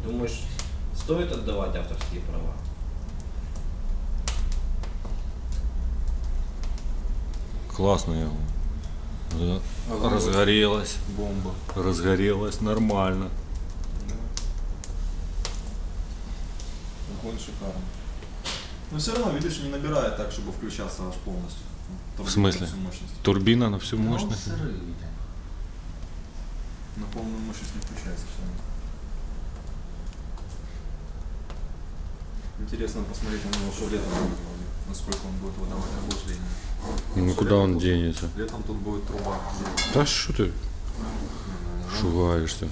Думаешь, стоит отдавать авторские права? Классно. Разгорелась. Бомба. Разгорелась нормально. Да. Огонь шикарный. Но все равно, видишь, не набирает так, чтобы включаться аж полностью. В смысле? На всю мощность. Турбина на всю Ну, мощность. сырые, Витя. На полную мощность не включается все равно. Интересно посмотреть на него, что летом будет, насколько он будет выдавать охлаждение. Ну куда он денется? Летом тут будет труба. Да что ты шугаешься?